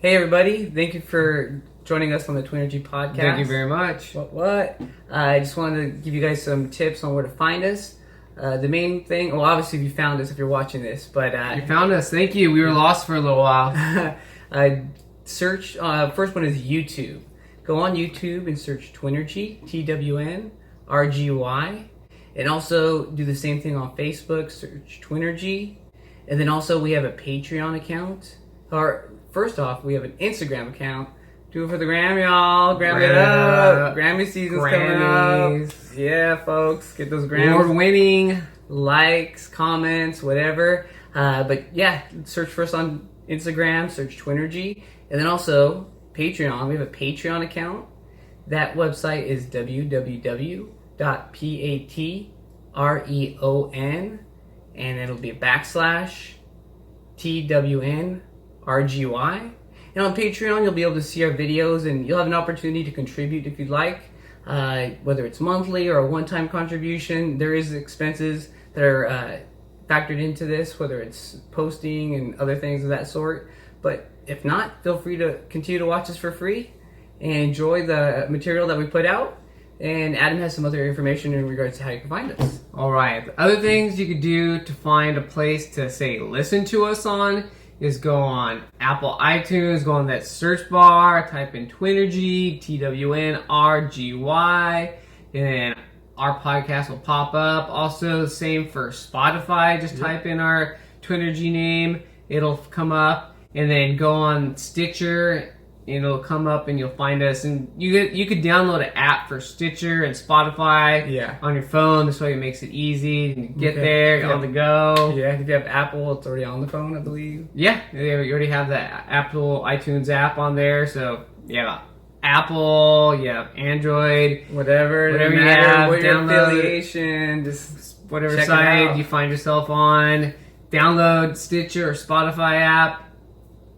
Hey everybody, thank you for joining us on the TWNRGY Podcast. Thank you very much. What? I just wanted to give you guys some tips on where to find us. The main thing, well obviously you found us if you're watching this, but... you found us, thank you. We were lost for a little while. Search, first one is YouTube. Go on YouTube and search TWNRGY, TWNRGY. And also do the same thing on Facebook, search TWNRGY. And then also we have a Patreon account. Or first off, we have an Instagram account. Do it for the gram, y'all. Gram it up. Grammy season's coming up. Yeah, folks. Get those grams. Award-winning. Likes, comments, whatever. But yeah, search for us on Instagram. Search TWNRGY. And then also, Patreon. We have a Patreon account. That website is www.patreon. And it'll be /TWNRGY. And on Patreon, you'll be able to see our videos and you'll have an opportunity to contribute if you'd like. Whether it's monthly or a one-time contribution, there is expenses that are factored into this, whether it's posting and other things of that sort. But if not, feel free to continue to watch us for free and enjoy the material that we put out. And Adam has some other information in regards to how you can find us. All right. The other things you could do to find a place to, say, listen to us on is go on Apple iTunes, go on that search bar, type in TWNRGY, TWNRGY, and then our podcast will pop up. Also, the same for Spotify. Just type in our TWNRGY name. It'll come up. And then go on Stitcher. It'll come up and you'll find us, and you could download an app for Stitcher and Spotify on your phone. This way it makes it easy to get there, on the go. Yeah, if you have Apple, it's already on the phone, I believe. Yeah, you already have the Apple iTunes app on there. So yeah, Apple, Android, whatever you have, what your affiliation, just whatever site you find yourself on. Download Stitcher or Spotify app.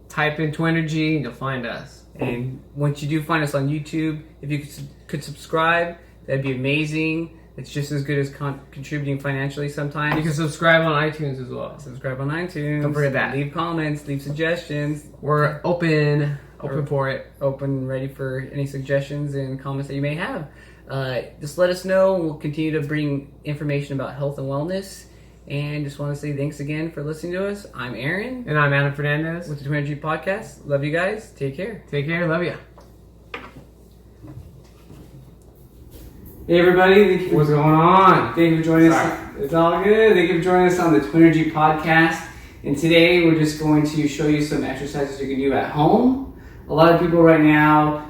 Type in TWNRGY and you'll find us. And once you do find us on YouTube, if you could subscribe, that'd be amazing. It's just as good as contributing financially sometimes. You can subscribe on iTunes as well. Subscribe on iTunes. Don't forget that. Leave comments, leave suggestions. We're open for it. Open, ready for any suggestions and comments that you may have. Just let us know. We'll continue to bring information about health and wellness. And just want to say thanks again for listening to us. I'm Aaron. And I'm Adam Fernandez. With the TWNRGY Podcast. Love you guys. Take care. Take care. Love you. Hey everybody. What's going on? Thank you for joining us. It's all good. Thank you for joining us on the TWNRGY Podcast. And today we're just going to show you some exercises you can do at home. A lot of people right now,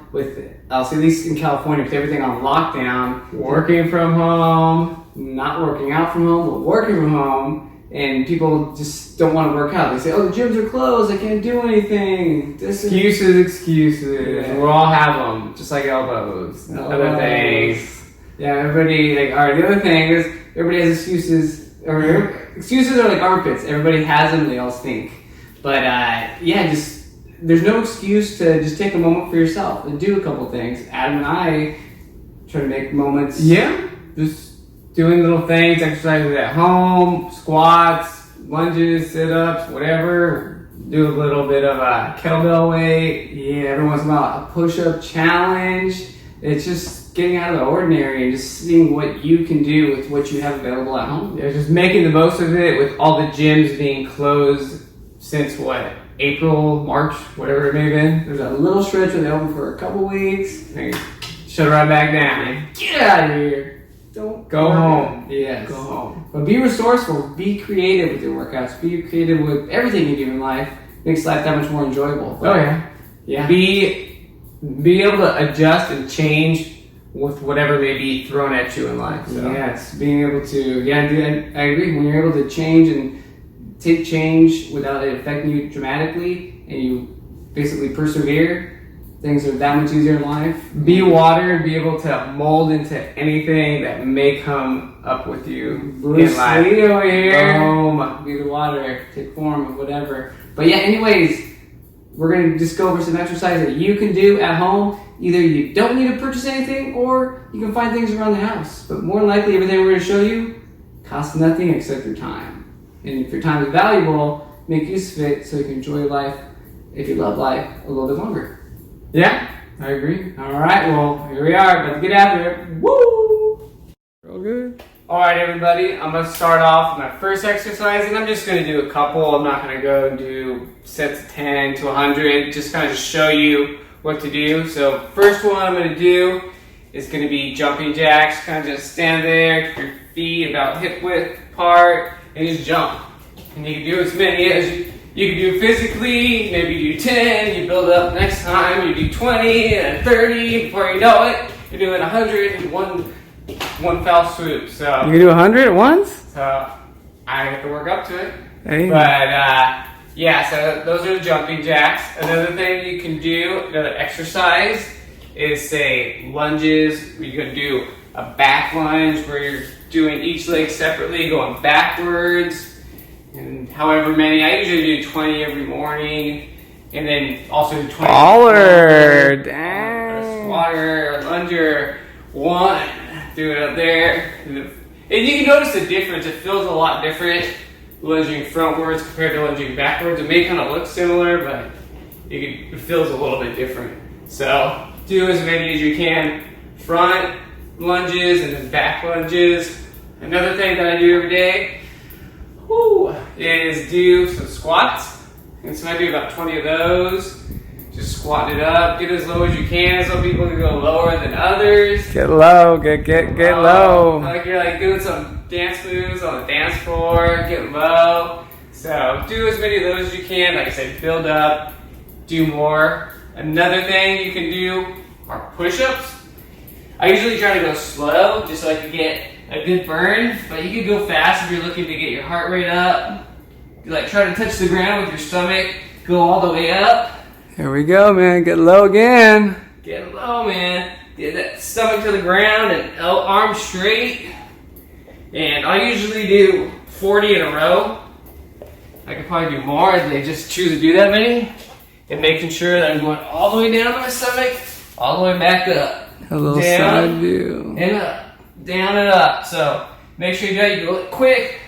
I'll say at least in California, with everything on lockdown, working from home, not working out from home, but working from home, and people just don't want to work out. They say, oh, the gyms are closed, I can't do anything. Excuses. Yeah. We all have them, just like elbows, other things. Yeah, everybody, alright, the other thing is, everybody has excuses, or excuses are like armpits. Everybody has them, they all stink. But, there's no excuse to just take a moment for yourself and do a couple things. Adam and I try to make moments. Yeah, just doing little things, exercises at home, squats, lunges, sit-ups, whatever. Do a little bit of a kettlebell weight. Yeah, every once in a while, a push-up challenge. It's just getting out of the ordinary and just seeing what you can do with what you have available at home. Yeah, just making the most of it with all the gyms being closed since April, March, whatever it may have been. There's a little stretch where they open for a couple weeks. Shut it right back down. Get out of here. Don't go home. Yes. Go home. But be resourceful. Be creative with your workouts. Be creative with everything you do in life. Makes life that much more enjoyable. Oh yeah. Be able to adjust and change with whatever may be thrown at you in life. So. Yes. Being able to I agree. When you're able to change and take change without it affecting you dramatically, and you basically persevere, things are that much easier in life. Be water and be able to mold into anything that may come up with you Bruce in life. Lee over here. Be the water, take form of whatever. But yeah, anyways, we're going to just go over some exercises that you can do at home. Either you don't need to purchase anything, or you can find things around the house. But more than likely, everything we're going to show you costs nothing except your time. And if your time is valuable, make use of it so you can enjoy life if you love life a little bit longer. Yeah, I agree. All right, well, here we are. Let's get after it. Woo! Real good. All right, everybody. I'm going to start off with my first exercise, and I'm just going to do a couple. I'm not going to go and do sets of 10 to 100. Just kind of show you what to do. So first one I'm going to do is going to be jumping jacks. Kind of just stand there, keep your feet about hip width apart, and just jump. And you can do as many as you can do physically. Maybe you do 10, you build up next time, you do 20 and 30. Before you know it, you're doing 100 in one foul swoop. So You can do 100 at once? So I have to work up to it. Hey. But yeah, so those are the jumping jacks. Another thing you can do, another exercise, is say lunges. You can do a back lunge where you're doing each leg separately, going backwards. And however many, I usually do 20 every morning, and then also do 20. Baller, dang. Squatter, lunger, one, do it up there. And you can notice the difference, it feels a lot different lunging frontwards compared to lunging backwards. It may kind of look similar, but it feels a little bit different. So do as many as you can, front lunges and then back lunges. Another thing that I do every day is do some squats. And so I do about 20 of those. Just squat it up, get as low as you can. Some people can go lower than others. Get low, get low. Like you're like doing some dance moves on the dance floor, get low. So do as many of those as you can. Like I said, build up, do more. Another thing you can do are push-ups. I usually try to go slow just so I can get a good burn, but you can go fast if you're looking to get your heart rate up. Like try to touch the ground with your stomach, go all the way up. Here we go, man. Get low again. Get low, man. Get that stomach to the ground and arms straight. And I usually do 40 in a row. I could probably do more if they just choose to do that many. And making sure that I'm going all the way down to my stomach, all the way back up. A little down, side view. and up. Down and up. So make sure you do it. You go quick.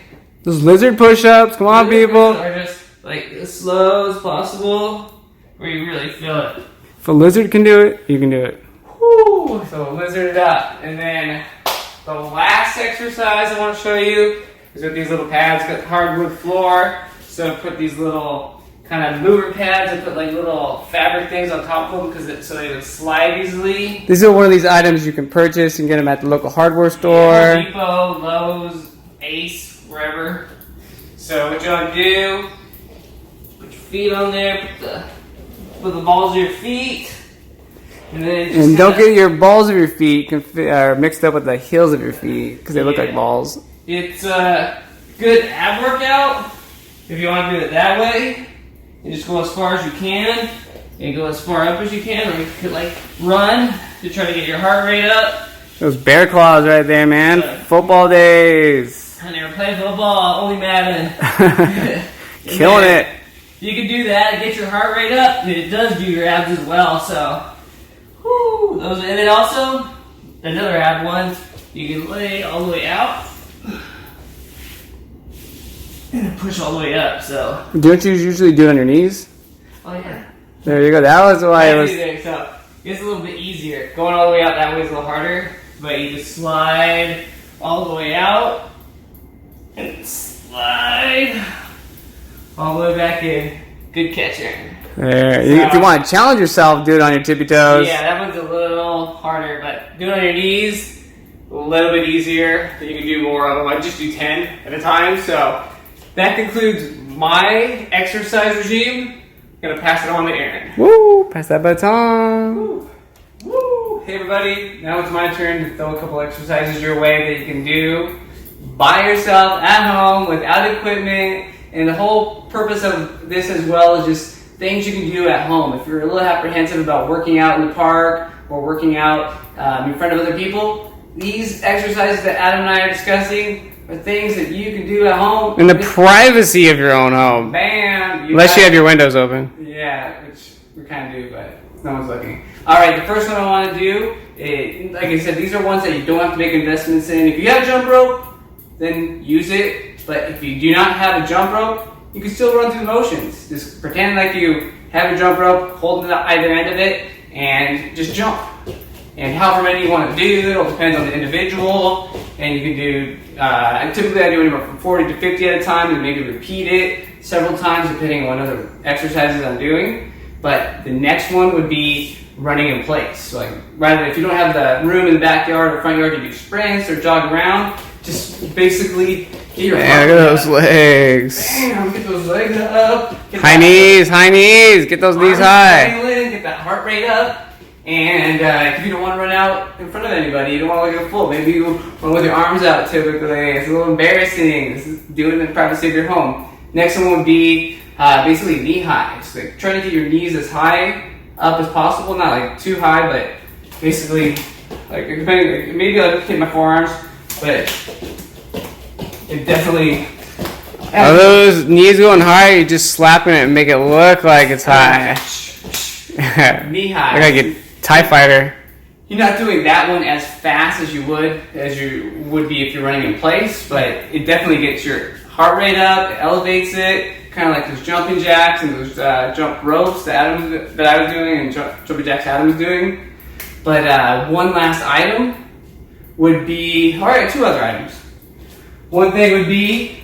Those lizard push-ups. Come on, people. Or just like as slow as possible, where you really feel it. If a lizard can do it, you can do it. Woo! So lizard it up. And then the last exercise I want to show you is with these little pads. Got hardwood floor. So put these little kind of mover pads and put like little fabric things on top of them so they would slide easily. These are one of these items you can purchase. You can get them at the local hardware store. Yeah, Home Depot, Lowe's, Ace, wherever. So what you want to do, put your feet on there, put the balls of your feet, and then just don't get your balls of your feet mixed up with the heels of your feet because they look like balls. It's a good ab workout if you want to do it that way. You just go as far as you can, and go as far up as you can, or you could like run to try to get your heart rate up. Those bear claws right there, man. Football days. I never played football, only Madden. Killing it. You can do that and get your heart rate up, and it does do your abs as well. So, those, and then also another ab one. You can lay all the way out and then push all the way up. So, Don't you usually do it on your knees? oh yeah, There you go. That was why it was. So it's a little bit easier. Going all the way out that way is a little harder, but you just slide all the way out and slide all the way back in. Good catching. There. If you want to challenge yourself, do it on your tippy toes. Yeah, that one's a little harder, but do it on your knees, a little bit easier. Then you can do more of them. I just do 10 at a time. So that concludes my exercise regime. I'm going to pass it on to Aaron. Woo! Pass that baton. Woo! Woo! Hey everybody, now it's my turn to throw a couple exercises your way that you can do by yourself at home without equipment. And the whole purpose of this as well is just things you can do at home. If you're a little apprehensive about working out in the park or working out in front of other people, these exercises that Adam and I are discussing are things that you can do at home. In the privacy of your own home. Bam! Unless you have your windows open. Yeah, which we kind of do, but no one's looking. Alright, the first one I want to do is, like I said, these are ones that you don't have to make investments in. If you have a jump rope, then use it. But if you do not have a jump rope, you can still run through the motions. Just pretend like you have your jump rope, hold it at either end of it, and just jump. And however many you want to do, it all depends on the individual. And you can do, typically I do anywhere from 40 to 50 at a time, and maybe repeat it several times depending on what other exercises I'm doing. But the next one would be running in place. So like, rather, if you don't have the room in the backyard or front yard to do sprints or jog around, just basically get your Man, look at those legs. Bam, get those legs up. High knees, get those knees high. Get that heart rate up. And if you don't want to run out in front of anybody, you don't want to look at a fool. Maybe you run with your arms out typically. It's a little embarrassing. Do it in the privacy of your home. Next one would be basically knee high. So like, try to get your knees as high up as possible. Not like too high, but basically like depending. Like, maybe I'll hit my forearms, but it definitely. Are those knees going high? Or you just slapping it and make it look like it's high. Knee high. I gotta get TIE Fighter. You're not doing that one as fast as you would be if you're running in place, but it definitely gets your heart rate up, it elevates it, kind of like those jumping jacks and those jump ropes that I was doing and jumping jacks Adam was doing. But one last item would be, two other items. One thing would be,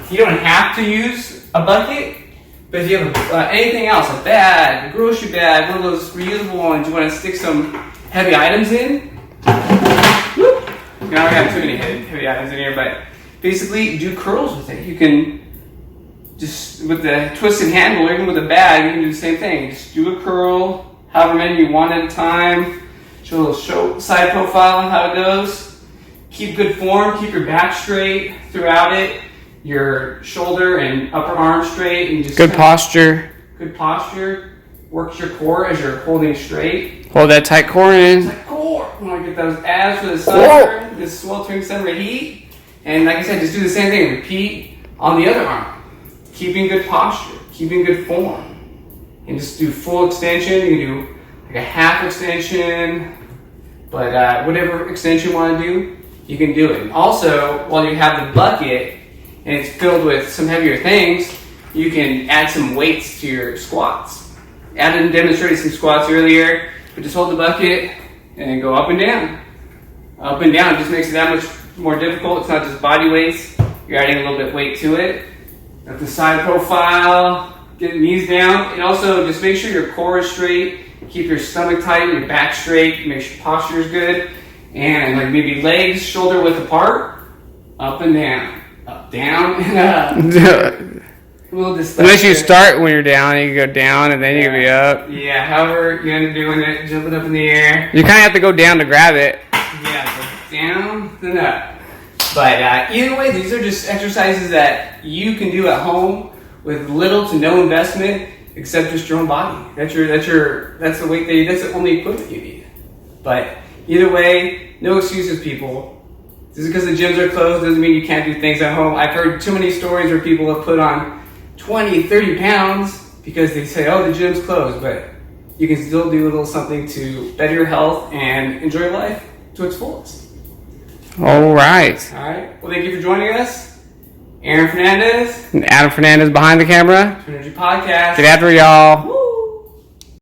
you don't have to use a bucket. But if you have anything else, a bag, a grocery bag, one of those reusable ones, you want to stick some heavy items in. Whoop. Now I have too many heavy items in here, but basically do curls with it. You can just, with the twisted handle, or even with a bag, you can do the same thing. Just do a curl, however many you want at a time. Show a little side profile on how it goes. Keep good form, keep your back straight throughout it. Your shoulder and upper arm straight, and just good posture. Good posture. Works your core as you're holding straight. Hold that tight core in. Tight core. You want to get those abs for the summer, this sweltering summer heat. And like I said, just do the same thing. Repeat on the other arm. Keeping good posture, keeping good form, and just do full extension. You can do like a half extension, but whatever extension you want to do, you can do it. And also, while you have the bucket and it's filled with some heavier things, you can add some weights to your squats. Adam demonstrated some squats earlier, but just hold the bucket and go up and down. Up and down, it just makes it that much more difficult. It's not just body weights, you're adding a little bit of weight to it. Got the side profile, get knees down, and also just make sure your core is straight, keep your stomach tight, your back straight, make sure your posture is good, and like maybe legs shoulder width apart, up and down. Up, down, and up. Unless you start when you're down, you can go down and then you can be up. Yeah, however you end up doing it, jumping up in the air. You kind of have to go down to grab it. Yeah, go down, then up. But either way, these are just exercises that you can do at home with little to no investment except just your own body. That's the weight that's the only equipment you need. But either way, no excuses, people. Just because the gyms are closed doesn't mean you can't do things at home. I've heard too many stories where people have put on 20, 30 pounds because they say, oh, the gym's closed, but you can still do a little something to better your health and enjoy life to its fullest. All right. All right. Well, thank you for joining us. Aaron Fernandez. And Adam Fernandez behind the camera. TWNRGY Podcast. Get after it, y'all. Woo.